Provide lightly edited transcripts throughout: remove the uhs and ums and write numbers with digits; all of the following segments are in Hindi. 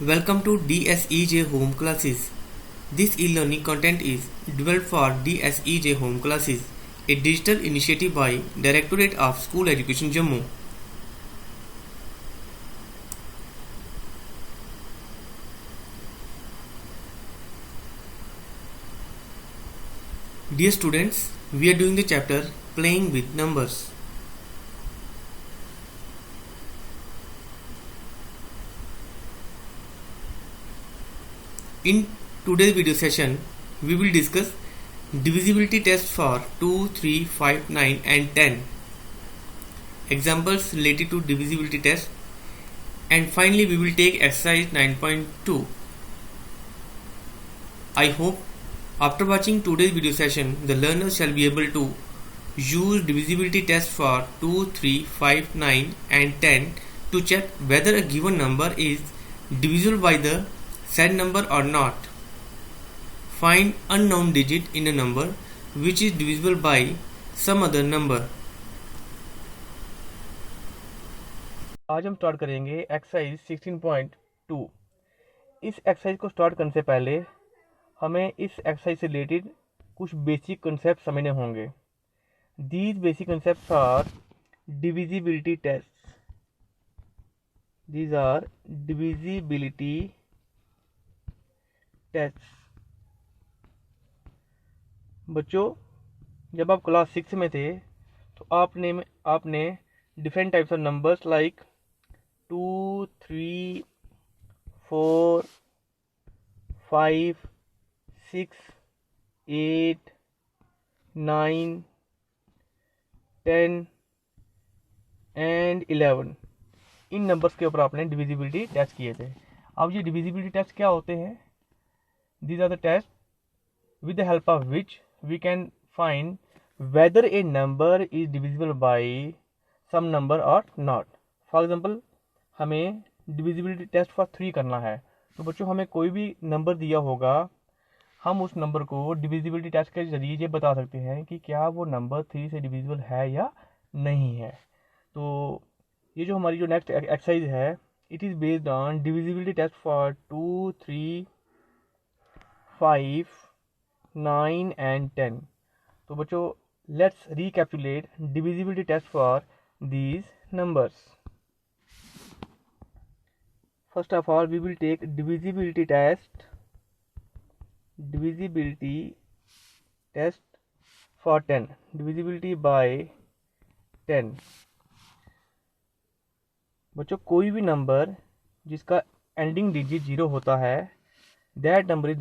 Welcome to DSEJ Home Classes. This e-learning content is developed for DSEJ Home Classes, a digital initiative by Directorate of School Education Jammu. Dear students, we are doing the chapter Playing with Numbers. In today's video session, we will discuss divisibility tests for 2, 3, 5, 9 and 10, examples related to divisibility test, and finally we will take exercise 9.2. I hope after watching today's video session, the learners shall be able to use divisibility test for 2, 3, 5, 9 and 10 to check whether a given number is divisible by the said number or not. Find unknown digit in a number which is divisible by some other number. आज हम स्टार्ट करेंगे एक्सरसाइज 16.2। इस एक्सरसाइज को स्टार्ट करने से पहले हमें इस एक्सरसाइज से रिलेटेड कुछ बेसिक कंसेप्ट समझने होंगे। These basic concepts are divisibility test. These are divisibility test. बच्चों, जब आप क्लास 6 में थे तो आपने different types of numbers like 2, 3, 4, 5, 6, 8, 9, 10 and 11 इन नंबर्स के ऊपर आपने डिविजिबिलिटी टेस्ट किए थे। अब ये डिविजिबिलिटी टेस्ट क्या होते हैं? These are the tests with the help of which we can find whether a number is divisible by some number or not. For example, हमें divisibility test for 3 करना है, तो बच्चों हमें कोई भी नंबर दिया होगा, हम उस नंबर को divisibility test के जरिए ये बता सकते हैं कि क्या वो नंबर 3 से divisible है या नहीं है। तो ये जो हमारी जो नेक्स्ट एक्सरसाइज है, it is based on divisibility test for 2, 3, 5, 9 and 10. तो बच्चों, let's recapitulate divisibility test for these numbers. First of all, we will take divisibility test for 10. Divisibility by 10. बच्चों, कोई भी नंबर जिसका एंडिंग डिजिट 0 होता है, that number is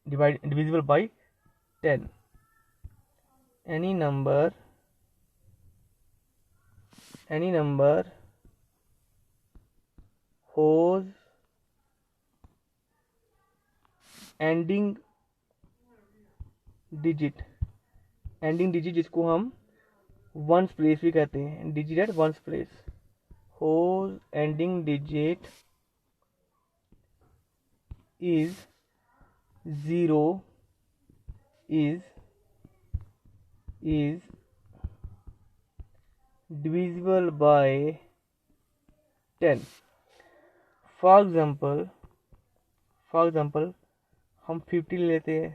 divisible by 10. Any number whose ending digit जिसको हम वंस प्लेस भी कहते हैं, digit at ones place, whose ending digit is 0 is divisible by 10. For example, हम 50 ले लेते हैं,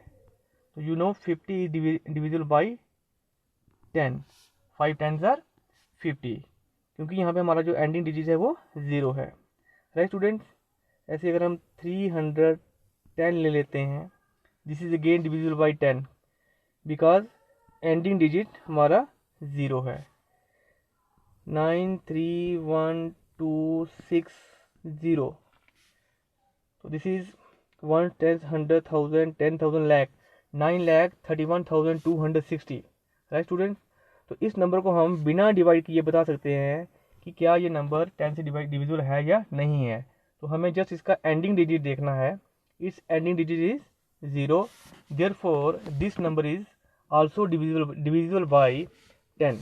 तो 50 is divisible by 10. 5 10s are 50, क्योंकि यहाँ पे हमारा जो एंडिंग डिजिट है वो 0 है। राइट स्टूडेंट्स, ऐसे अगर हम 310 ले लेते हैं, this is again divisible by 10 because ending digit हमारा 0 है। 9 3 1 2 6 0, तो this is 1 10 100 1000 10,000 lakh 9,31,260। Right students, तो इस नंबर को हम बिना डिवाइड किए बता सकते हैं कि क्या ये नंबर 10 से डिविजिबल है या नहीं है। तो हमें जस्ट इसका एंडिंग डिजिट देखना है। इस ending digit is 0, therefore this number is also divisible by 10।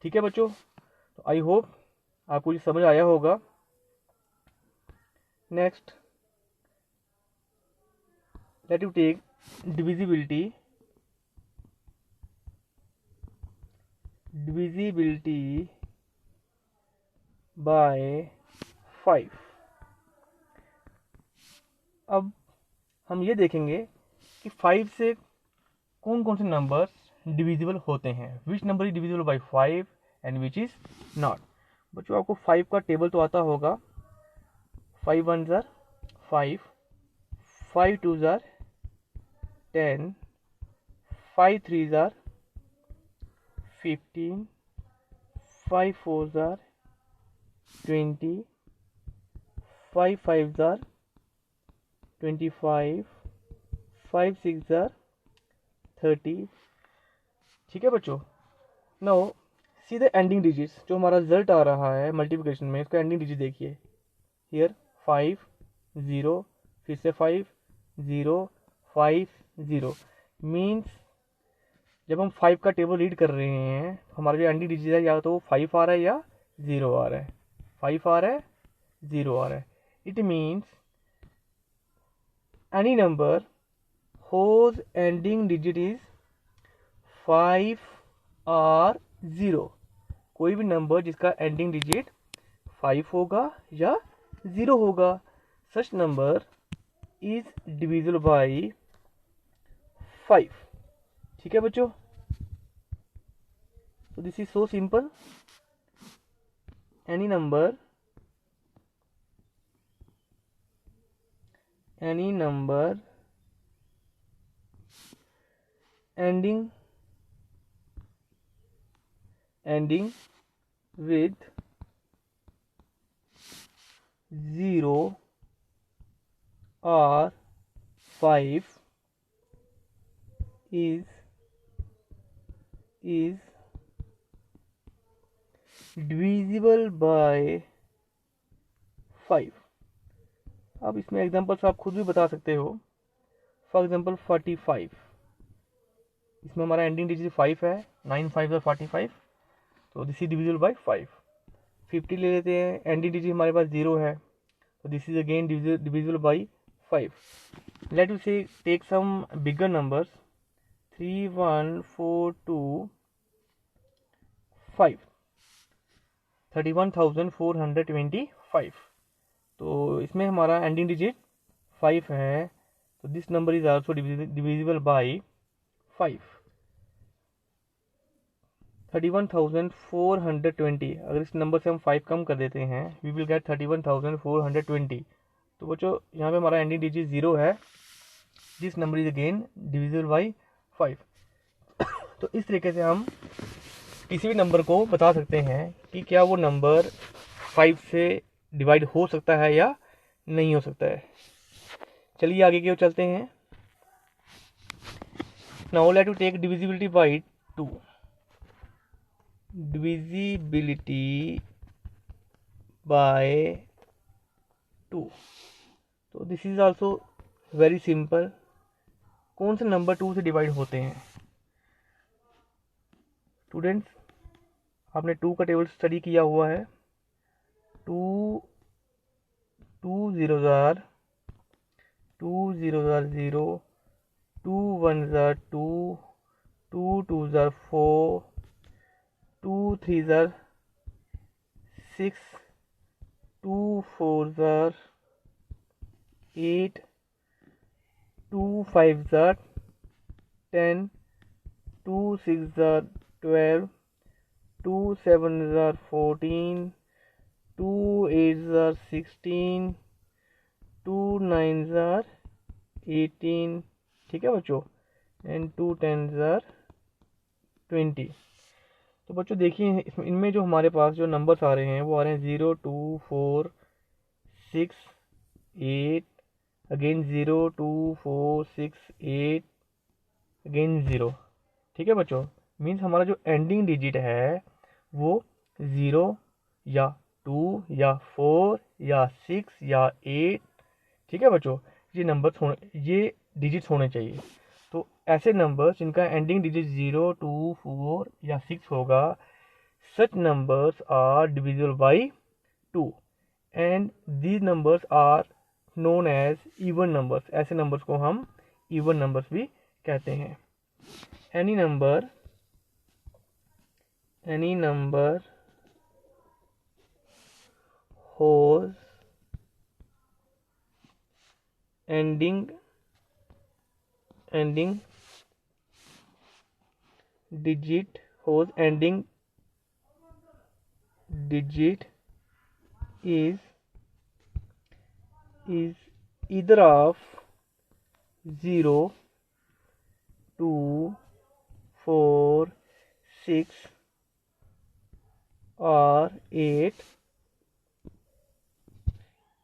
ठीक है बच्चों, तो आई होप आपको ये समझ आया होगा। Next, let you take divisibility by 5. अब हम ये देखेंगे कि 5 से कौन कौन से नंबर्स डिविजिबल होते हैं, which number is divisible by 5 and which is not. बच्चों आपको 5 का टेबल तो आता होगा, 5 1 ज़ार 5, 5 2 ज़ार 10, 5 3 ज़ार 15, 5 4 ज़ार 20, 5 5 ज़ार 25, 5 6 ज़ार 30। ठीक है बच्चों, now see the ending digits, जो हमारा रिजल्ट आ रहा है मल्टीप्लिकेशन में, इसका एंडिंग डिजिट देखिए। हियर 5 0, फिर से 5 0 5 0, मीन्स जब हम 5 का टेबल रीड कर रहे हैं हमारा जो एंडिंग डिजिट है या तो 5 आ रहा है या 0 आ रहा है, 5 आ रहा है 0 आ रहा है। It means any number whose ending digit is 5 और 0, कोई भी नंबर जिसका एंडिंग डिजिट 5 होगा या 0 होगा, सच नंबर इज डिविजिबल बाई 5। ठीक है बच्चों, तो this is so simple. Any number ending with 0 or 5 is divisible by 5। अब इसमें एग्जांपल्स आप खुद भी बता सकते हो। फॉर एग्जांपल 45, इसमें हमारा एंडिंग डिजिट 5 है, 9 5 45, तो दिस इज डिविजिबल बाय 5। 50 ले लेते हैं, एंडिंग डिजिट हमारे पास 0 है, तो this is again divisible by 5। Let you से टेक सम बिगर नंबर्स, 3 1 4 2 5, 31,425, तो इसमें हमारा एंडिंग डिजिट 5 है, तो this number is also divisible by 5। 31,420, अगर इस नंबर से हम 5 कम कर देते हैं वी विल गेट 31,420। तो बच्चों यहाँ पे हमारा एंडिंग डिजिट 0 है, this number is again divisible by 5। तो इस तरीके से हम किसी भी नंबर को बता सकते हैं कि क्या वो नंबर 5 से डिवाइड हो सकता है या नहीं हो सकता है। चलिए आगे की ओर चलते हैं। Now let to take divisibility by 2। Divisibility by 2, तो this is also very simple. कौन से नंबर 2 से डिवाइड होते हैं स्टूडेंट्स? आपने 2 का टेबल स्टडी किया हुआ है। 2 0 ज़ार 2 0 ज़ार 0, 2 1 ज़ार 2, 2 2 ज़ार 4, 2 3 ज़ार 6, 2 4 ज़ार 8, 2 5 ज़ार 10, 2 6 ज़ार 12, 2 7 ज़ार 14, 2 8 ज़ार 16, 2 9 ज़ार 18। ठीक है बच्चों, एंड 2 10 ज़ार 20। तो बच्चों देखिए इनमें जो हमारे पास जो नंबर्स आ रहे हैं वो आ रहे हैं 0 2 4 6 8, अगेन 0 2 4 6 8, अगेन 0। ठीक है बच्चों, मीन्स हमारा जो एंडिंग डिजिट है वो 0 या 2 या 4 या 6 या 8। ठीक है बच्चों, ये नंबर्स ये डिजिट्स होने चाहिए। तो ऐसे नंबर्स जिनका एंडिंग डिजिट 0 2 4 या 6 होगा, such numbers are divisible by 2 and these numbers are known as even numbers. ऐसे नंबर्स को हम इवन नंबर्स भी कहते हैं। Any number whose ending digit whose ending digit is either of 0, 2, 4, 6 or 8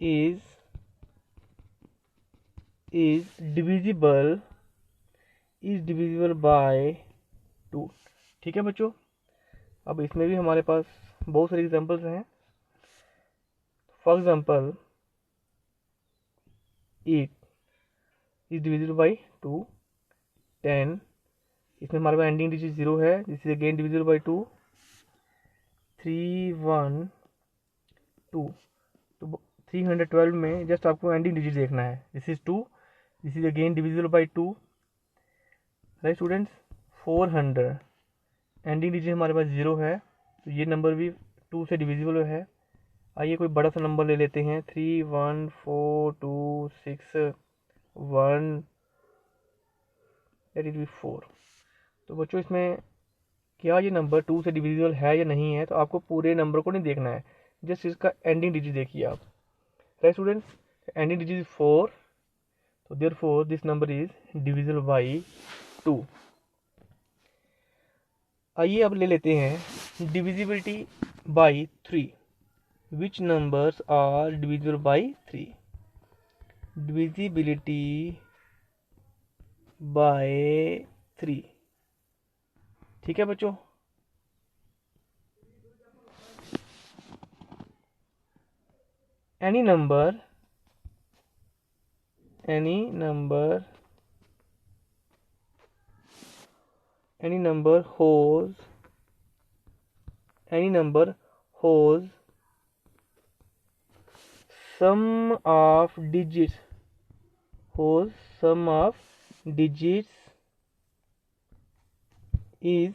is divisible by 2। ठीक है बच्चों, अब इसमें भी हमारे पास बहुत सारे एग्जांपल्स हैं। For example 8 is divisible by 2, 10 इसमें हमारे पास एंडिंग डिजिट 0 है, this is again divisible by 2, 3, 1, 2। तो 312 में जस्ट आपको एंडिंग डिजिट देखना है, this is 2, this is again divisible by 2, right students. 400 ending digit हमारे पास 0 है, तो ये नंबर भी 2 से डिविजिबल है। आइए कोई बड़ा सा नंबर ले लेते हैं, 3, 1, 4, 2, 6, 1, लेट इट बी 4। तो बच्चों इसमें क्या ये नंबर 2 से डिविजिबल है या नहीं है, तो आपको पूरे नंबर को नहीं देखना है, जस्ट इसका एंडिंग डिजिट देखिए आप, राइट स्टूडेंट्स। एंडिंग डिजिट 4, तो therefore this number is divisible by 2। आइए अब ले लेते हैं divisibility by 3। Which numbers are divisible by 3? Divisibility by 3, ठीक है बच्चों। any number whose sum of digits is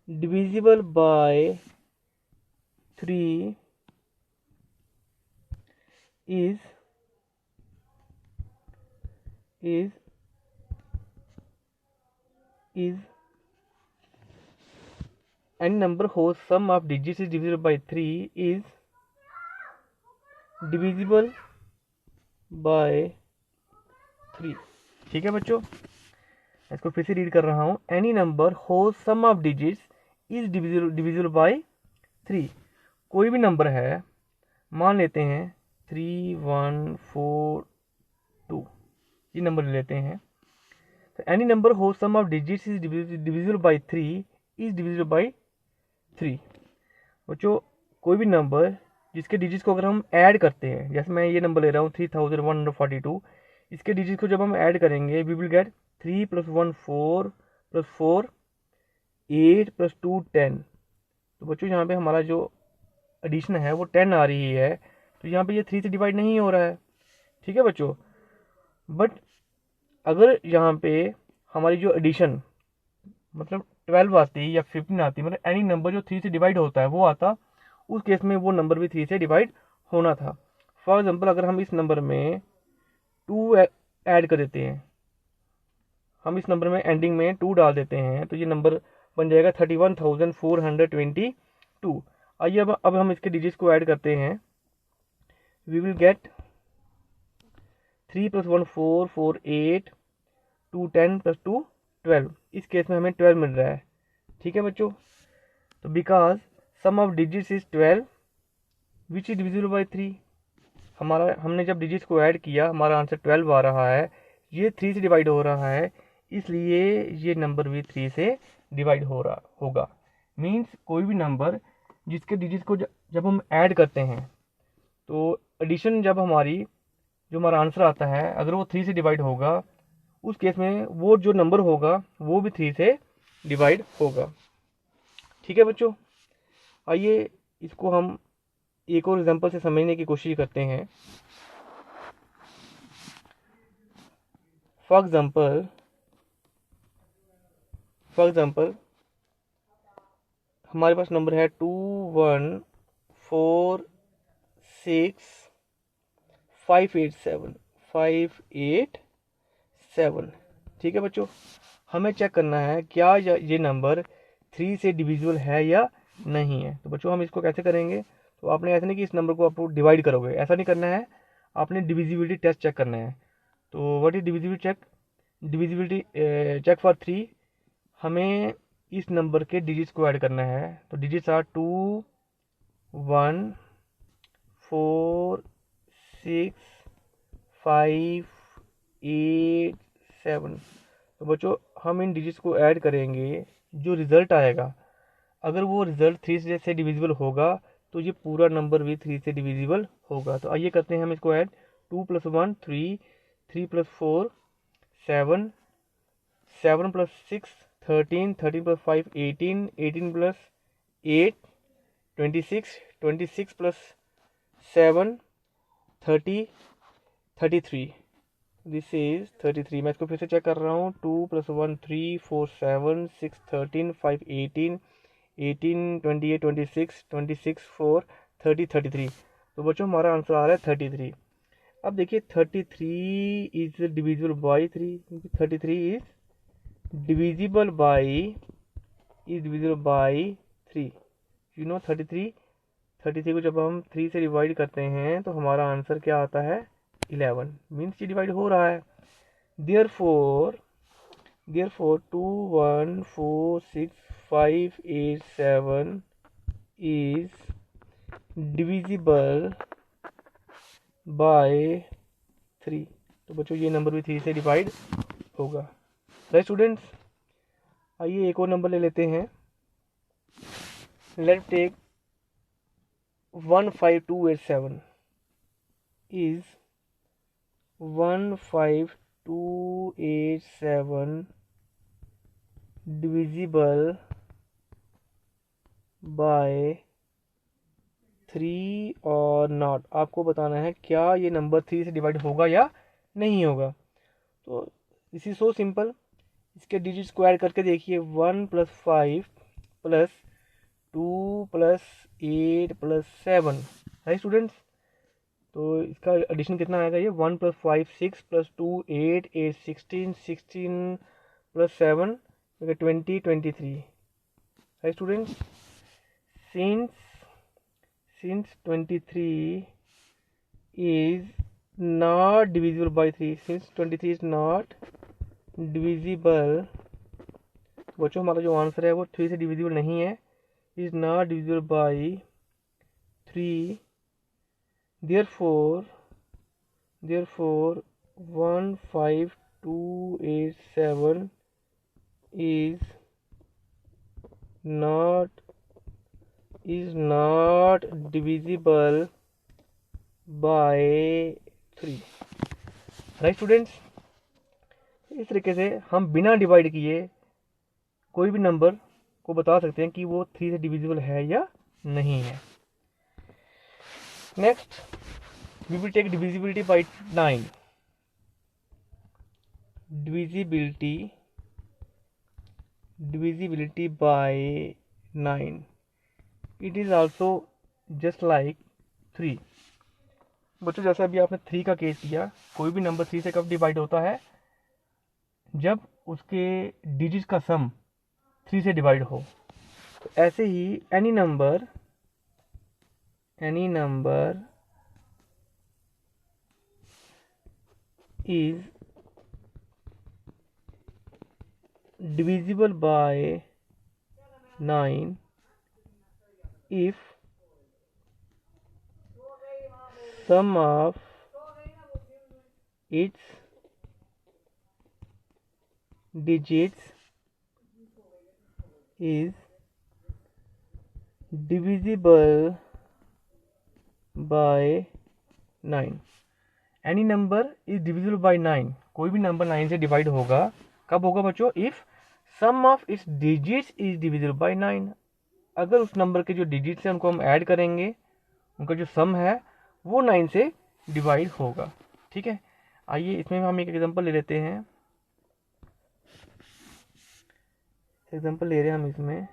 divisible by 3 is any number whose sum of digits is divisible by 3 is divisible by 3। ठीक है बच्चों, इसको फिर से रीड कर रहा हूँ। Any number whose sum of digits is divisible by 3। कोई भी नंबर है, मान लेते हैं 3, 1, 4, 2, ये नंबर ले लेते हैं। तो any number whose sum of digits is divisible by 3 is divisible by 3। बच्चों कोई भी नंबर जिसके डिजिट्स को अगर हम ऐड करते हैं, जैसे मैं ये नंबर ले रहा हूँ 3142, इसके डिजिट को जब हम ऐड करेंगे वी विल गेट 3 + 1 4 + 4 8 + 2 10। तो बच्चों यहाँ पे हमारा जो एडिशन है वो 10 आ रही है, तो यहाँ पे ये 3 से डिवाइड नहीं हो रहा है, ठीक है बच्चों। बट अगर यहाँ पे हमारी जो एडिशन मतलब 12 आती या 15 आती, मतलब एनी नंबर जो 3 से डिवाइड होता है वो आता, उस केस में वो नंबर भी 3 से डिवाइड होना था। फॉर एग्जाम्पल अगर हम इस नंबर में 2 ऐड कर देते हैं, हम इस नंबर में एंडिंग में 2 डाल देते हैं, तो ये नंबर बन जाएगा 31,422। आइए अब हम इसके डिजिट्स को ऐड करते हैं, वी विल गेट 3 + 1 4 4 8 2 10 + 2 12। इस केस में हमें 12 मिल रहा है, ठीक है बच्चों। तो because sum of digits is 12 which is divisible by 3। हमने जब डिजिट्स को ऐड किया हमारा आंसर 12 आ रहा है, ये 3 से डिवाइड हो रहा है, इसलिए ये नंबर भी 3 से डिवाइड हो रहा होगा। मीन्स कोई भी नंबर जिसके डिजिट्स को जब हम ऐड करते हैं, तो एडिशन जब जो हमारा आंसर आता है अगर वो 3 से डिवाइड होगा, उस केस में वो जो नंबर होगा वो भी 3 से डिवाइड होगा, ठीक है बच्चों। आइए इसको हम एक और एग्जांपल से समझने की कोशिश करते हैं। फॉर एग्जांपल हमारे पास नंबर है 2 1 4 587 ठीक है बच्चों, हमें चेक करना है क्या ये नंबर 3 से डिविजिबल है या नहीं है। तो बच्चों हम इसको कैसे करेंगे, तो आपने ऐसा नहीं कि इस नंबर को आप डिवाइड करोगे, ऐसा नहीं करना है, आपने डिविजिबिलिटी टेस्ट चेक करना है। तो what is divisibility check? Divisibility check for 3, हमें इस नंबर के डिजिट्स को ऐड करना है। तो डिजिट्स आर 2 1 4 6 5 8 7। तो बच्चों हम इन डिजिट्स को ऐड करेंगे, जो रिज़ल्ट आएगा अगर वो रिज़ल्ट 3 से डिविजिबल होगा तो ये पूरा नंबर भी 3 से डिविजिबल होगा। तो आइए करते हैं हम इसको ऐड। 2 + 1 3, 3 + 4 7, 7 + 6 13, 13 + 5 18, 18 + 8 26, 26 + 7 30, 33। This is 33। मैं इसको फिर से चेक कर रहा हूँ। 2 + 1 3 4 7 6 13 5 18 18 28 26 26 4 30 33। तो बच्चों हमारा आंसर आ रहा है 33। अब देखिए 33 इज डिविजिबल बाई 3, क्योंकि 33 is divisible by 3। You know 33 को जब हम 3 से डिवाइड करते हैं तो हमारा आंसर क्या आता है 11, मीन्स ये डिवाइड हो रहा है। Therefore 2 1 4 6 5 8 7 is divisible by 3। तो बच्चों ये नंबर भी 3 से डिवाइड होगा। राइट स्टूडेंट्स, आइए एक और नंबर ले लेते हैं। Let's take 15287 is 15287 divisible by 3 और नॉट। आपको बताना है क्या ये नंबर 3 से डिवाइड होगा या नहीं होगा। तो दिस इज सो सिंपल, इसके डिजिट स्क्वायर करके देखिए। 1 + 5 + 2 + 8 + 7। राइट स्टूडेंट्स, तो इसका एडिशन कितना आएगा, ये 1 + 5 6 + 2 8 8 16 16 + 7 20 23। Right students, since 23 is not divisible by 3, since 23 is not divisible, बच्चों हमारा जो आंसर है वो 3 से डिविजिबल नहीं है, is not divisible by 3। therefore 15287 is not divisible by 3। Right students, इस तरीके से हम बिना डिवाइड किए कोई भी नंबर को बता सकते हैं कि वो 3 से डिविजिबल है या नहीं है। Next we will take divisibility by 9। divisibility by 9, it is also just like 3। बच्चों जैसे अभी आपने 3 का केस किया, कोई भी नंबर 3 से कब डिवाइड होता है, जब उसके डिजिट का सम 3 से डिवाइड हो। तो ऐसे ही any number is divisible by 9 if sum of its digits is divisible by 9। Any number is divisible by 9, कोई भी नंबर 9 से डिवाइड होगा, कब होगा बच्चों, if sum of its digits is divisible by 9। अगर उस नंबर के जो डिजिट्स हैं उनको हम ऐड करेंगे, उनका जो सम है वो 9 से डिवाइड होगा। ठीक है, आइए इसमें हम एक एग्जांपल ले लेते हैं। एग्जांपल ले रहे हैं हम इसमें,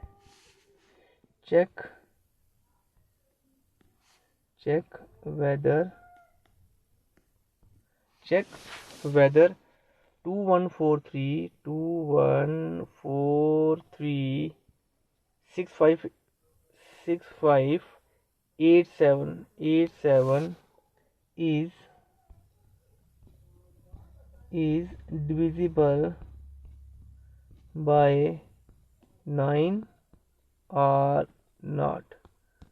check whether 2143 6587 is divisible by 9 or not।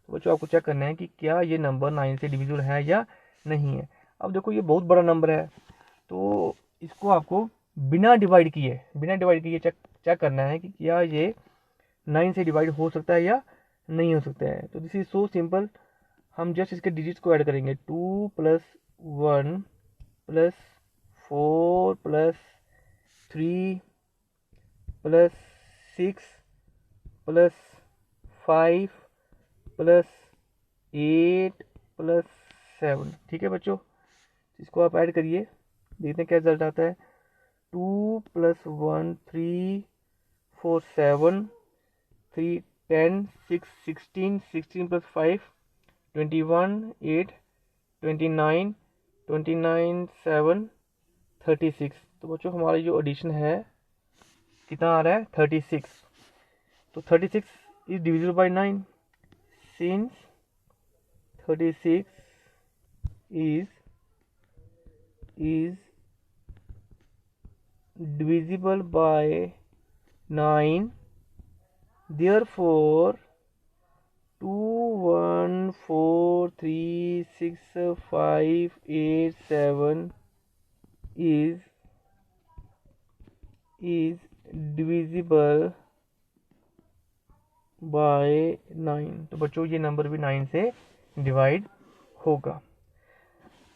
तो बच्चों आपको चेक करना है कि क्या ये नंबर 9 से डिविजिबल है या नहीं है। अब देखो ये बहुत बड़ा नंबर है, तो इसको आपको बिना डिवाइड किए चेक करना है कि क्या ये 9 से डिवाइड हो सकता है या नहीं हो सकता है। तो दिस इज सो सिंपल, हम जस्ट इसके डिजिट्स को ऐड करेंगे। 2 + 1 + 4 + 3 + 6 + 5 + 8 + 7। ठीक है बच्चों, इसको आप ऐड करिए, देखते हैं क्या रिजल्ट आता है। 2 + 1 3 4 7 3 10 6 16 16 + 5 21 8 29 29 7 36। तो बच्चों हमारी जो एडिशन है कितना आ रहा है, 36। तो 36 is divisible by 9, since 36 is divisible by 9, therefore 21436587 is divisible by 9। तो बच्चों ये नंबर भी 9 से डिवाइड होगा।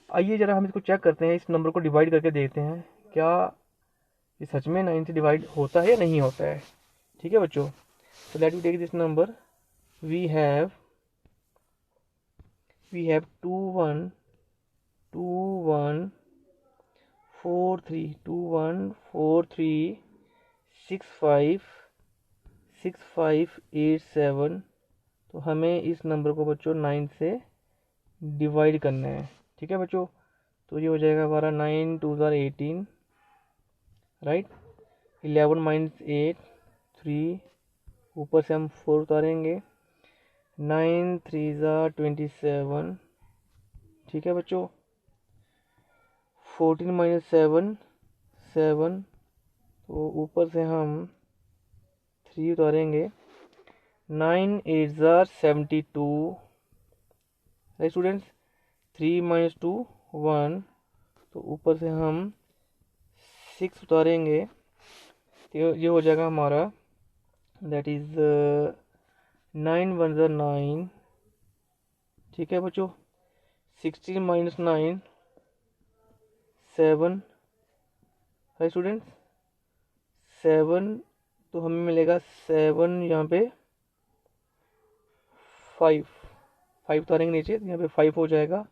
आइए जरा हम इसको चेक करते हैं, इस नंबर को डिवाइड करके देखते हैं क्या ये सच में 9 से डिवाइड होता है या नहीं होता है। ठीक है बच्चों, so let me take this number। we have 2143 6587। तो हमें इस नंबर को बच्चों 9 से डिवाइड करना है। ठीक है बच्चों, तो ये हो जाएगा हमारा 9 2 18, राइट। 11 - 8 3, ऊपर से हम 4 उतारेंगे। 9 3 27। ठीक है बच्चों, 14 - 7 7, तो ऊपर से हम 3 उतारेंगे। 9 8 72, राइट स्टूडेंट्स। 3 - 2 1, तो ऊपर से हम 6 उतारेंगे, तो ये हो जाएगा हमारा, दैट इज 9 1 9। ठीक है बच्चों, 16 - 9 7, राइट स्टूडेंट्स। 7, तो हमें मिलेगा 7, यहाँ पे 5 उतारेंगे नीचे, यहाँ पे 5 हो जाएगा।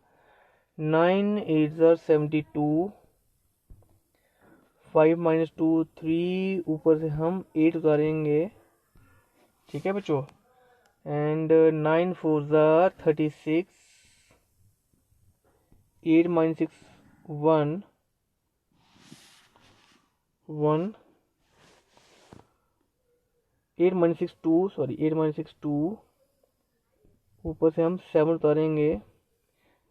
9 8 72, 5 - 2 3, ऊपर से हम 8 उतारेंगे। ठीक है बच्चों, एंड 9 4 36, 8 - 6 1 1, 8 - 6 2, सॉरी 8 - 6 2, ऊपर से हम 7 उतारेंगे।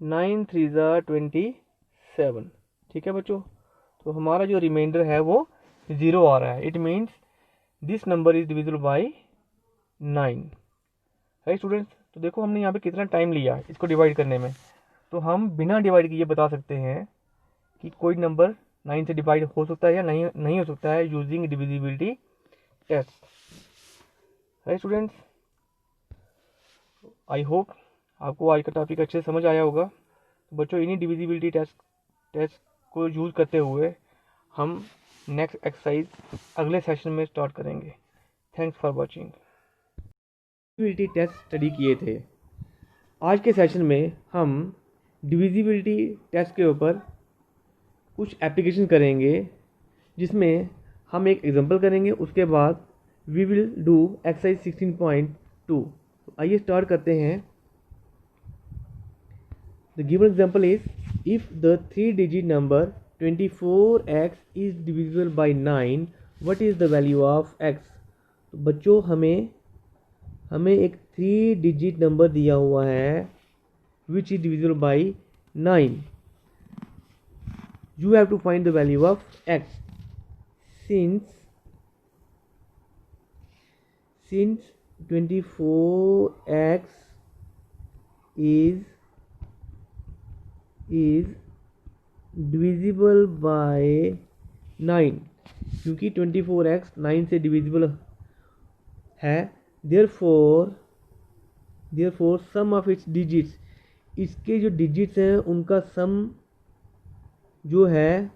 9 3 27। ठीक है बच्चों, तो हमारा जो रिमाइंडर है वो 0 आ रहा है। It means this number is divisible by 9, right students. तो देखो हमने यहाँ पे कितना टाइम लिया इसको डिवाइड करने में। तो हम बिना डिवाइड किए बता सकते हैं कि कोई नंबर 9 से डिवाइड हो सकता है या नहीं हो सकता है using divisibility test, right students. I hope आपको आज का टॉपिक अच्छे से समझ आया होगा। तो बच्चों इन्हीं डिविजिबिलिटी टेस्ट को यूज़ करते हुए हम नेक्स्ट एक्सरसाइज अगले सेशन में स्टार्ट करेंगे। Thanks for watching. Divisibility test study किए थे। आज के सेशन में हम डिविजिबिलिटी टेस्ट के ऊपर कुछ एप्लीकेशन करेंगे, जिसमें हम एक एग्जांपल करेंगे, उसके बाद वी विल डू एक्सरसाइज 16.2। आइए स्टार्ट करते हैं। The given example is if the 3-digit number 24x is divisible by 9, what is the value of x। तो बच्चों हमें एक 3-digit नंबर दिया हुआ है which is divisible by 9। You have to find the value of x। since 24x is divisible by 9, क्योंकि 24x 9 से डिविजिबल है, therefore sum of its digits, इसके जो डिजिट्स हैं उनका सम जो है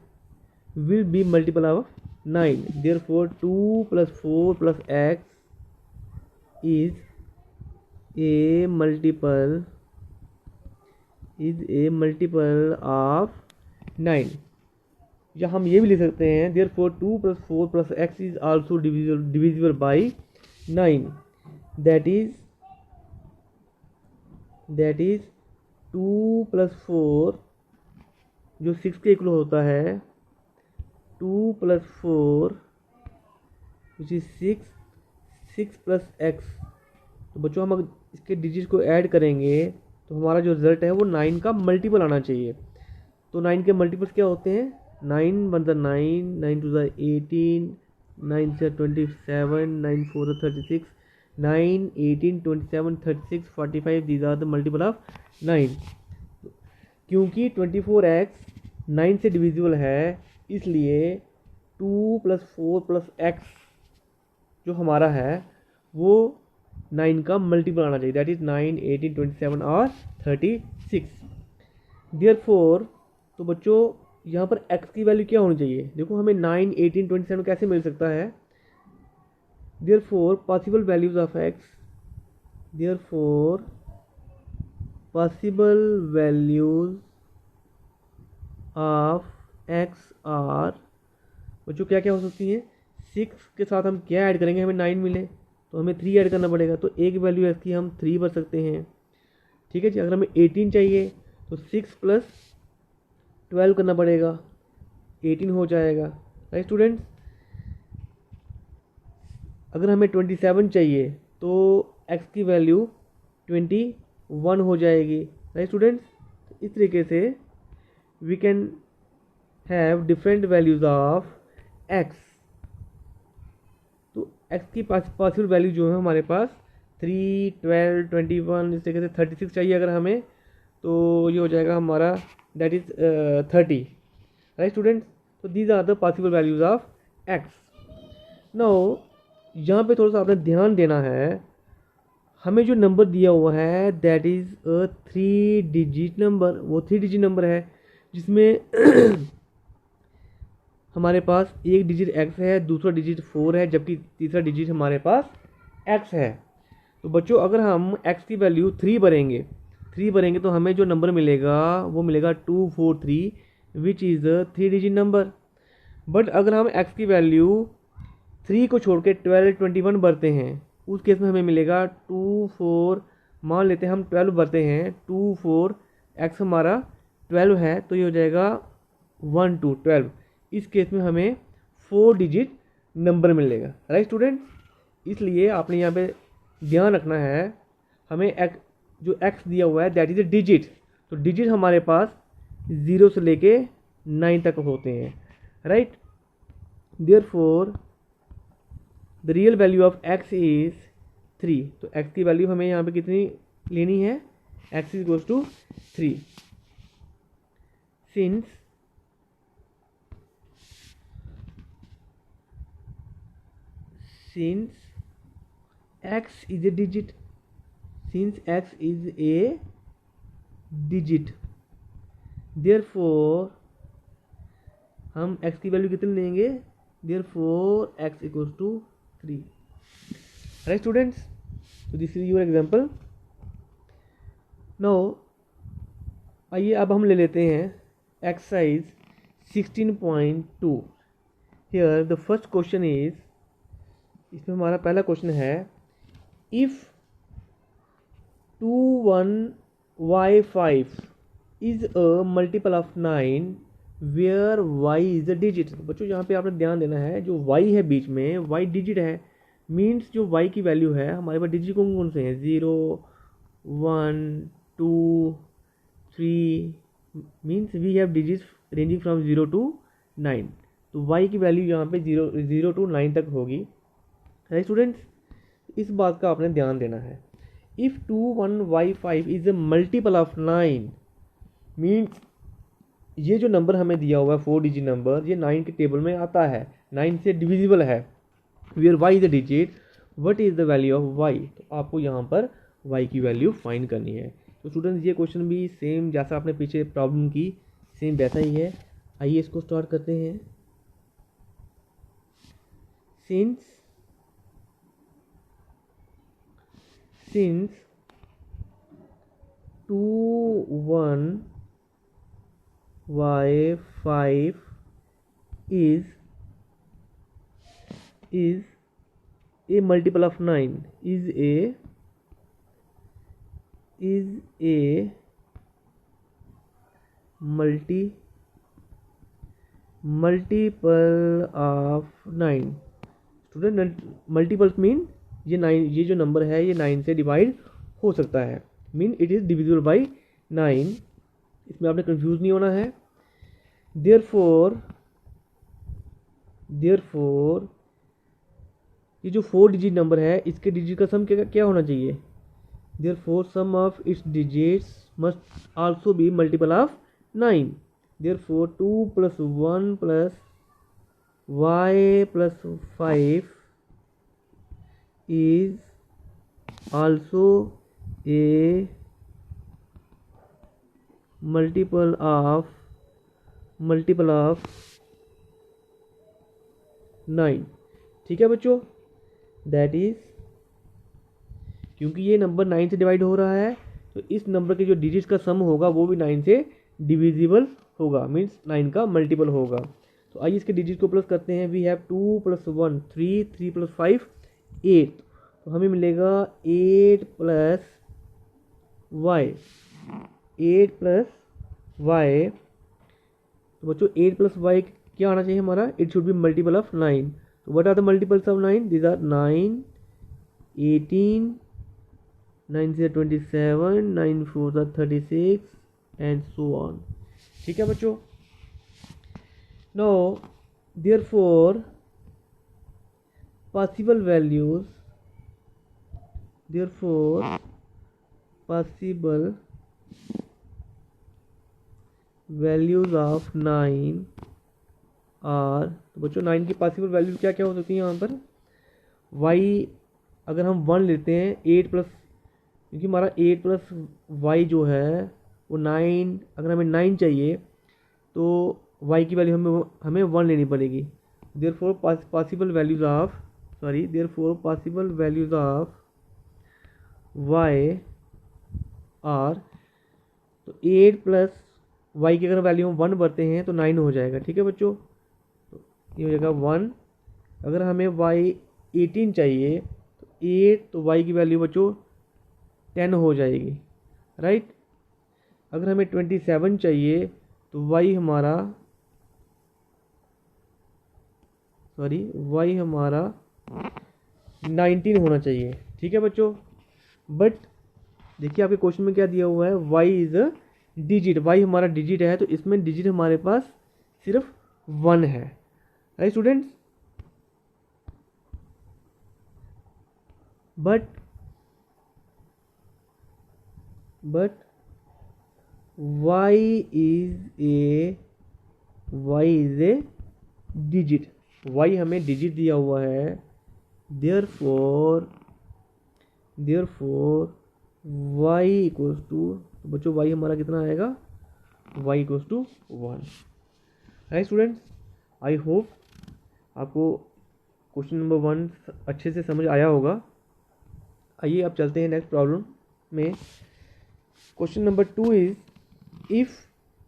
will be multiple of 9, therefore 2 plus 4 plus x is a multiple of 9। या हम ये भी लिख सकते हैं therefore 2 plus 4 plus x is also divisible by 9, that is 2 plus 4 जो 6 के इक्वल होता है 2 plus 4 which is 6 plus x। तो बच्चों हम अगर इसके डिजिट को ऐड करेंगे तो हमारा जो रिजल्ट है वो 9 का मल्टीपल आना चाहिए। तो 9 के मल्टीपल्स क्या होते हैं, 9 1 9, 9 2 18, 9 से 27, 9 4 36, 9 18 27 36 45, these are the multiple of 9। क्योंकि 24x 9 से डिविजिबल है इसलिए 2 plus 4 plus x जो हमारा है वो 9 का मल्टीपल आना चाहिए, दैट इज 9 18 27 और 36। देयरफॉर तो बच्चों यहाँ पर x की वैल्यू क्या होनी चाहिए, देखो हमें 9 18 27 कैसे मिल सकता है। Therefore possible values of x, therefore possible values of x are, बच्चों क्या क्या हो सकती हैं, 6 के साथ हम क्या ऐड करेंगे, हमें 9 मिले तो हमें 3 ऐड करना पड़ेगा, तो एक वैल्यू x की हम 3 भर सकते हैं। ठीक है जी, अगर हमें 18 चाहिए तो 6 plus 12 करना पड़ेगा, 18 हो जाएगा, राइट स्टूडेंट्स। अगर हमें 27 चाहिए तो x की वैल्यू 21 हो जाएगी, राइट स्टूडेंट्स। इस तरीके से we can have different values of x। तो x की पॉसिबल वैल्यू जो है हमारे पास 3 12 21 इस तरीके से 36 चाहिए अगर हमें, तो ये हो जाएगा हमारा दैट इज 30, राइट स्टूडेंट्स। तो these are the possible values of x। Now यहाँ पे थोड़ा सा आपने ध्यान देना है, हमें जो नंबर दिया हुआ है that is a 3-digit number, वो 3-digit नंबर है जिसमें हमारे पास एक डिजिट x है, दूसरा डिजिट 4 है, जबकि तीसरा डिजिट हमारे पास x है। तो बच्चों अगर हम x की वैल्यू 3 भरेंगे तो हमें जो नंबर मिलेगा वो मिलेगा 243 which is a 3-digit number. But अगर हम x की वैल्यू 3 को छोड़ के 12 21 भरते हैं उस केस में हमें मिलेगा 24, मान लेते हैं हम 12 भरते हैं, 24 x हमारा 12 है तो ये हो जाएगा 1 2 12। इस केस में हमें 4-digit नंबर मिलेगा, राइट स्टूडेंट। इसलिए आपने यहाँ पे ध्यान रखना है, हमें जो x दिया हुआ है दैट इज ए डिजिट, तो डिजिट हमारे पास 0 से लेके 9 तक होते हैं, right. Therefore the real value of x is 3, तो x की वैल्यू हमें यहाँ पे कितनी लेनी है, x is goes to 3। Since x is a digit, therefore हम x की वैल्यू कितनी लेंगे, therefore x equals to 3, right students। so this is your example। now आइए अब हम ले लेते हैं exercise 16.2। here the first question is, इसमें हमारा पहला क्वेश्चन है if 21y5 is a multiple of 9 where y is a digit. बच्चों यहाँ पे आपने ध्यान देना है, जो y है बीच में, y डिजिट है, मीन्स जो y की वैल्यू है हमारे पास डिजिट कौन कौन से हैं, 0 1 2 3, means we have digit ranging from 0 to 9। तो y की वैल्यू यहाँ पे 0 to 9 तक होगी। राइट स्टूडेंट्स, इस बात का आपने ध्यान देना है। If 21y5 is a multiple of 9, means ये जो नंबर हमें दिया हुआ है 4 डिजिट नंबर, ये 9 के टेबल में आता है, 9 से डिविजिबल है, where y is a digit, what is the value of y। तो आपको यहाँ पर y की वैल्यू फाइंड करनी है। तो स्टूडेंट्स ये क्वेश्चन भी सेम जैसा आपने पीछे प्रॉब्लम की, सेम वैसा ही है। आइए इसको स्टार्ट करते हैं। Since 21y5 is a multiple of 9, is a multiple of 9। Student multiples mean ये 9, ये जो नंबर है ये 9 से डिवाइड हो सकता है, mean it is divisible by 9। इसमें आपने कंफ्यूज नहीं होना है। देयरफॉर ये जो 4 डिजिट नंबर है इसके डिजिट का सम क्या होना चाहिए। Therefore sum of its digits must also be multiple of 9। Therefore 2 + 1 + y + 5 is also a multiple of 9। ठीक है बच्चों, दैट इज, क्योंकि ये नंबर 9 से डिवाइड हो रहा है तो इस नंबर के जो डिजिट्स का सम होगा वो भी 9 से डिविजिबल होगा, मीन्स 9 का मल्टीपल होगा। तो आइए इसके डिजिट को प्लस करते हैं। वी हैव 2 + 1 3, 3 + 5 8, तो हमें मिलेगा 8 + y, 8 + y। तो बच्चों 8 + y क्या आना चाहिए हमारा, it should be multiple of 9। तो what are the multiples of 9, these are 9 18, 9 से 27, 9 4 36 एंड सो ऑन। ठीक है बच्चों। No therefore possible values of 9 are, तो बच्चों 9 की पॉसिबल वैल्यू क्या क्या हो सकती है यहाँ पर। y अगर हम 1 लेते हैं, 8 प्लस, क्योंकि हमारा 8 + y जो है वो 9, अगर हमें 9 चाहिए तो y की वैल्यू हमें 1 लेनी पड़ेगी। Therefore possible values of y are, तो 8 + y की अगर वैल्यू हम 1 भरते हैं तो 9 हो जाएगा। ठीक है बच्चों, तो ये हो जाएगा 1। अगर हमें y 18 चाहिए तो 8, तो y की वैल्यू बच्चों 10 हो जाएगी, राइट। अगर हमें 27 चाहिए तो y हमारा 19 होना चाहिए। ठीक है बच्चों, बट देखिए आपके क्वेश्चन में क्या दिया हुआ है, y is a digit, y हमारा डिजिट है, तो इसमें डिजिट हमारे पास सिर्फ 1 है, right students. But y is a digit, y हमें डिजिट दिया हुआ है। देयरफॉर y इक्वल्स टू, तो बच्चों y हमारा कितना आएगा, y equals to 1। Right students, I hope आपको क्वेश्चन नंबर 1 अच्छे से समझ आया होगा। आइए अब चलते हैं नेक्स्ट प्रॉब्लम में। Question number 2 is, if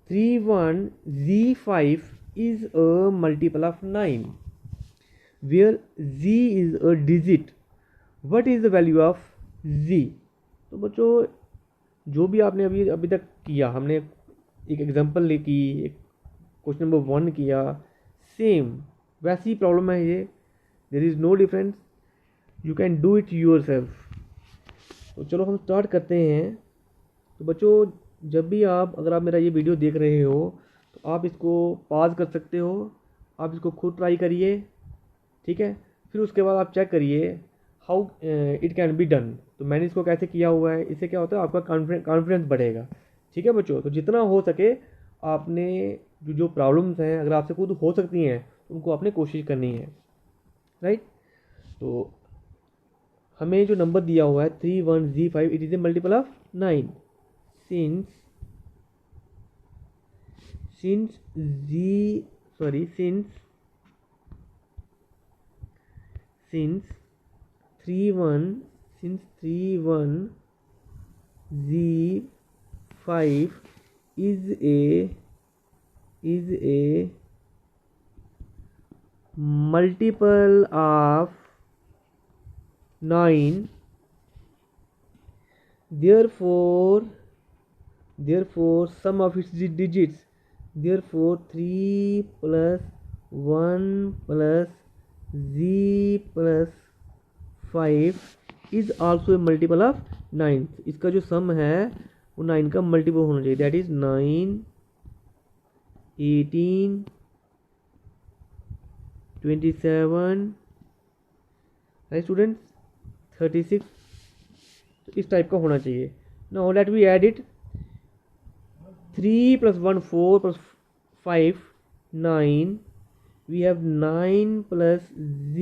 31z5 is a multiple of 9 where z is a digit, what is the value of z। तो बच्चों जो भी आपने अभी तक किया, हमने एक एग्जांपल की, एक क्वेश्चन नंबर 1 किया, सेम वैसी प्रॉब्लम है ये, there is no difference, you can do it yourself. तो चलो हम स्टार्ट करते हैं। तो बच्चों, जब भी अगर आप मेरा ये वीडियो देख रहे हो तो आप इसको पॉज कर सकते हो, आप इसको खुद ट्राई करिए, ठीक है। फिर उसके बाद आप चेक करिए how it can be done. तो मैंने इसको कैसे किया हुआ है, इससे क्या होता है आपका कॉन्फिडेंस बढ़ेगा, ठीक है बच्चों। तो जितना हो सके आपने जो प्रॉब्लम्स हैं अगर आपसे खुद हो सकती हैं उनको आपने कोशिश करनी है, राइट। तो हमें जो नंबर दिया हुआ है 31Z5, it is a multiple of 9। since since 31Z5 is a multiple of 9, therefore sum of its digits, therefore 3 plus 1 plus z plus 5 is also a multiple of 9। इसका जो सम है वो 9 का मल्टीपल होना चाहिए, दैट इज 9, 18, 27, राइट स्टूडेंट्स, 36, तो इस टाइप का होना चाहिए। Now let we add it, 3 plus 1 4 plus 5 9, we have 9 plus z,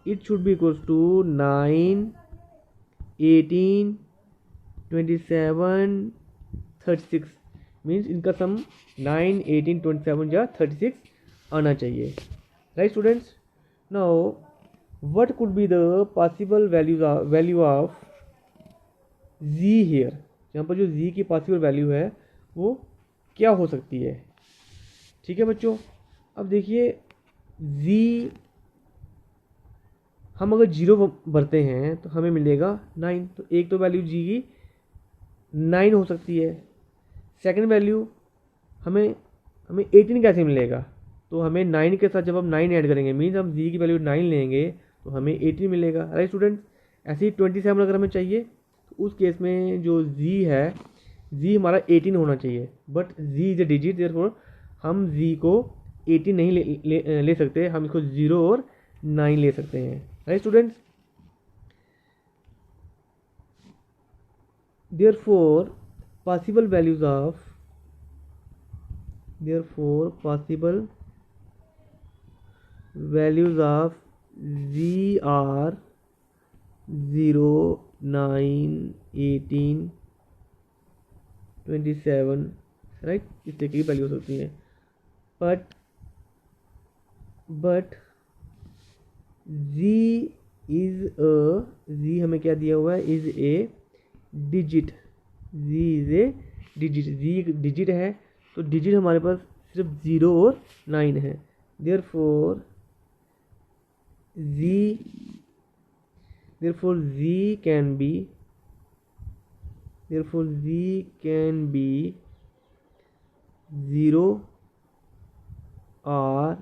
it should be equals to 9, 18, 27, 36, means इनका सम 9, 18, 27 या 36 आना चाहिए, right students. Now what could be the possible value of z here, यहाँ पर जो z की पॉसिबल वैल्यू है वो क्या हो सकती है, ठीक है बच्चों। अब देखिए z हम अगर 0 भरते हैं तो हमें मिलेगा 9, तो एक तो वैल्यू जी की 9 हो सकती है। सेकंड वैल्यू हमें 18 कैसे मिलेगा, तो हमें 9 के साथ जब हम 9 ऐड करेंगे मीन्स हम जी की वैल्यू 9 लेंगे तो हमें 18 मिलेगा, राइट स्टूडेंट्स। ऐसे ही 27 अगर हमें चाहिए तो उस केस में जो जी है, जी हमारा 18 होना चाहिए, but G is a digit, therefore हम जी को 18 नहीं ले सकते, हम इसको 0 और 9 ले सकते हैं, right students. Therefore possible values of z are 0, 9, 18, 27, right, इस तरह की वैल्यू हो सकती है। बट z हमें क्या दिया हुआ है, इज ए डिजिट, z एक डिजिट है, तो डिजिट हमारे पास सिर्फ 0 और 9 है, देयरफॉर z कैन बी 0 और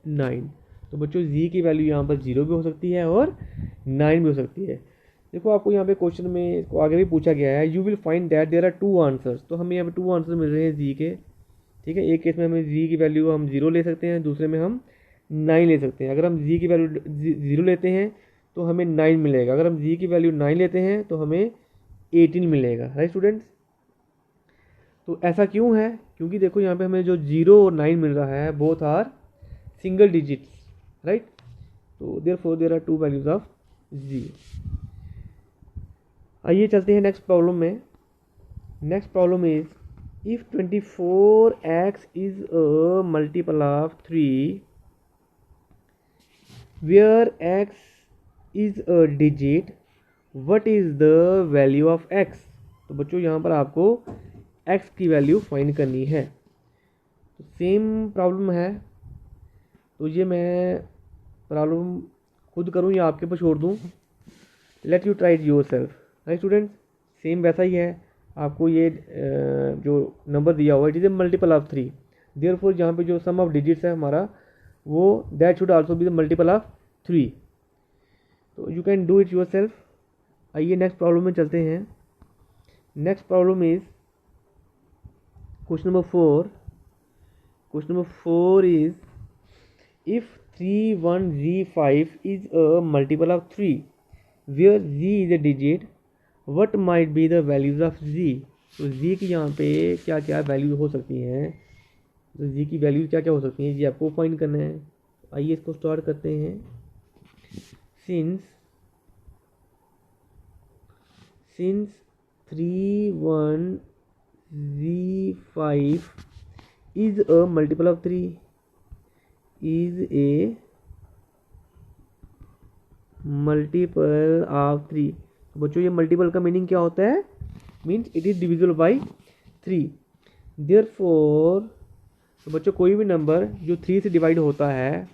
9। तो बच्चों z की वैल्यू यहाँ पर 0 भी हो सकती है और 9 भी हो सकती है। देखो आपको यहाँ पे क्वेश्चन में इसको आगे भी पूछा गया है, you will find that there are 2 answers, तो हमें यहाँ पे 2 आंसर मिल रहे हैं जी के, ठीक है। एक केस में हमें जी की वैल्यू हम 0 ले सकते हैं, दूसरे में हम 9 ले सकते हैं। अगर हम जी की वैल्यू 0 लेते हैं तो हमें 9 मिलेगा, अगर हम जी की वैल्यू 9 लेते हैं तो हमें 18 मिलेगा, राइट स्टूडेंट्स। तो ऐसा क्यों है, क्योंकि देखो यहाँ पे हमें जो 0 और 9 मिल रहा है both are single digits, right. तो therefore there are 2 values of G. आइए चलते हैं नेक्स्ट प्रॉब्लम में। Next problem is if 24x is a multiple of 3 where x is a digit, what is the value of x। तो बच्चों यहाँ पर आपको x की वैल्यू फाइंड करनी है। तो सेम प्रॉब्लम है, तो ये मैं प्रॉब्लम खुद करूँ या आपके पर छोड़ दूँ, let you try it your self, right student. Same वैसा ही है, आपको ये जो नंबर दिया हुआ है it is a multiple of 3, therefore यहाँ पे जो सम ऑफ डिजिट्स है हमारा वो that should also be the multiple of 3। तो you can do it your self. आइए नेक्स्ट प्रॉब्लम में चलते हैं। Next problem is question number 4। Question number 4 is if 31z5 is a multiple of 3 where z is a digit, what might be the values of z? तो z की यहाँ पे क्या क्या वैल्यू हो सकती हैं, तो z की वैल्यू क्या क्या हो सकती हैं ये आपको फाइंड करना है। आइए इसको स्टार्ट करते हैं। since 31z5 is a multiple of 3 is a multiple of 3। तो बच्चों ये मल्टीपल का मीनिंग क्या होता है, means it is divisible by 3। Therefore तो बच्चों कोई भी नंबर जो 3 से डिवाइड होता है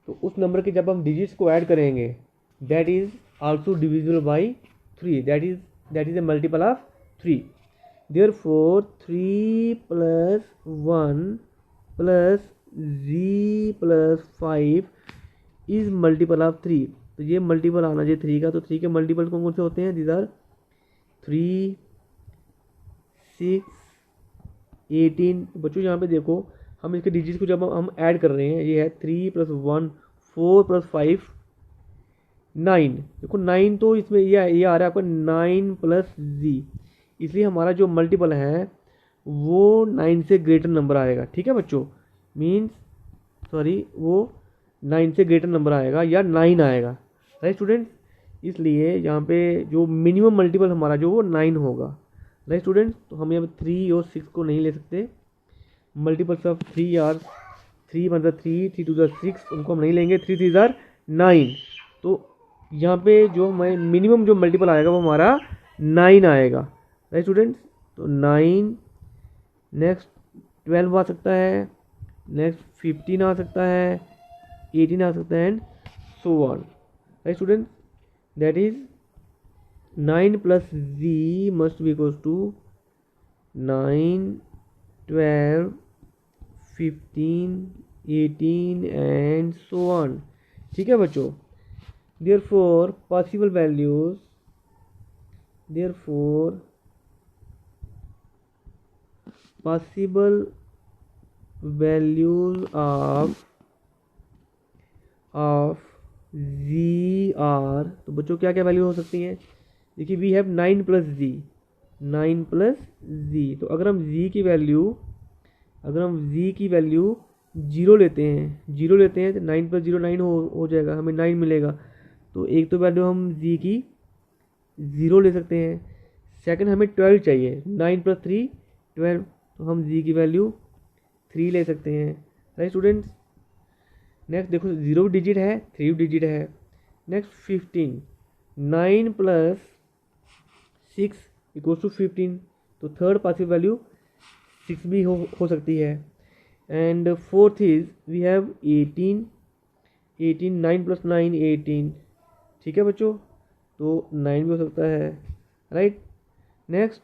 तो उस नंबर के जब हम डिजिट्स को ऐड करेंगे that is also divisible by 3, that is a multiple of 3। Therefore 3 + 1 + z + 5 is multiple of 3। तो ये मल्टीपल आना चाहिए 3 का। तो 3 के मल्टीपल कौन कौन से होते हैं, दीज आर 3, 6, 18। बच्चों यहाँ पे देखो हम इसके डिजिट को जब हम ऐड कर रहे हैं, ये है 3 + 1 4 + 5 9। देखो 9 तो इसमें ये आ रहा है आपका 9 + z, इसलिए हमारा जो मल्टीपल है वो 9 से ग्रेटर नंबर आएगा। ठीक है बच्चों, मीन्स वो 9 से ग्रेटर नंबर आएगा या 9 आएगा, राइट स्टूडेंट्स। इसलिए यहाँ पे जो मिनिमम मल्टीपल हमारा जो वो 9 होगा, राइट स्टूडेंट्स। तो हम यहाँ पे 3 और 6 को नहीं ले सकते। मल्टीपल्स ऑफ 3 आर 3 मतलब 3 2 6, उनको हम नहीं लेंगे। 3 3 आर 9। तो यहाँ पे जो मिनिमम जो मल्टीपल आएगा वो हमारा 9 आएगा, राइट स्टूडेंट्स। तो 9, नेक्स्ट 12 आ सकता है, नेक्स्ट 15 आ सकता है, 18 आ सकता है and so on, right student. That is 9 + z must be equals to 9, 12, 15, 18 and so on. ठीक है बच्चों। Therefore possible values, of z are. तो बच्चों क्या क्या वैल्यू हो सकती हैं, देखिए वी हैव 9 + z, 9 + z। तो अगर हम z की वैल्यू 0 लेते हैं तो 9 + 0 9 हो जाएगा, हमें 9 मिलेगा। तो एक तो वैल्यू हम z की 0 ले सकते हैं। सेकंड हमें 12 चाहिए, 9 + 3 12, तो हम z की वैल्यू 3 ले सकते हैं, राइट स्टूडेंट्स। नेक्स्ट देखो 0 डिजिट है, 3 डिजिट है। नेक्स्ट 15, 9 + 6 = 15। तो थर्ड पॉसिबल वैल्यू 6 भी हो सकती है। And fourth is we have 18, 9 + 9 18। ठीक है बच्चों, तो 9 भी हो सकता है, राइट। नेक्स्ट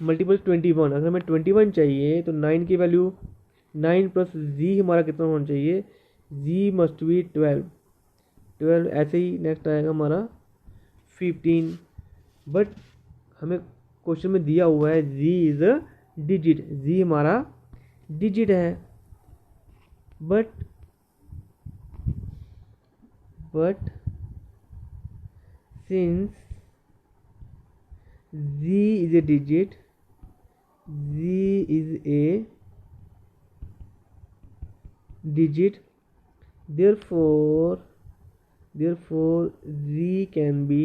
मल्टीपल 21, अगर हमें 21 चाहिए तो 9 की वैल्यू 9 + z हमारा कितना होना चाहिए, z मस्ट बी 12। ऐसे ही नेक्स्ट आएगा हमारा 15। बट हमें क्वेश्चन में दिया हुआ है z is a digit, z हमारा डिजिट है। But since z is a digit, therefore z can be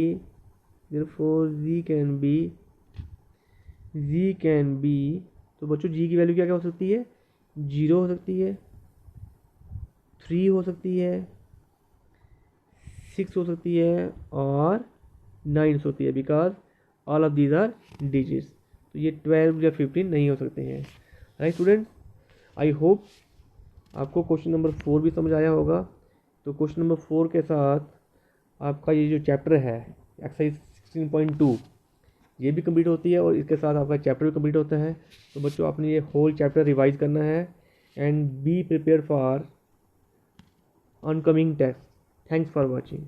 तो बच्चों g की वैल्यू क्या क्या हो सकती है, 0 हो सकती है, 3 हो सकती है, 6 हो सकती है और 9 हो सकती है, because all of these are digits. तो ये 12 या 15 नहीं हो सकते हैं, राइट स्टूडेंट। आई होप आपको क्वेश्चन नंबर 4 भी समझ आया होगा। तो क्वेश्चन नंबर 4 के साथ आपका ये जो चैप्टर है एक्सरसाइज 16.2 ये भी कंप्लीट होती है और इसके साथ आपका चैप्टर भी कंप्लीट होता है। तो बच्चों आपने ये होल चैप्टर रिवाइज करना है and be prepare for oncoming test. Thanks for watching.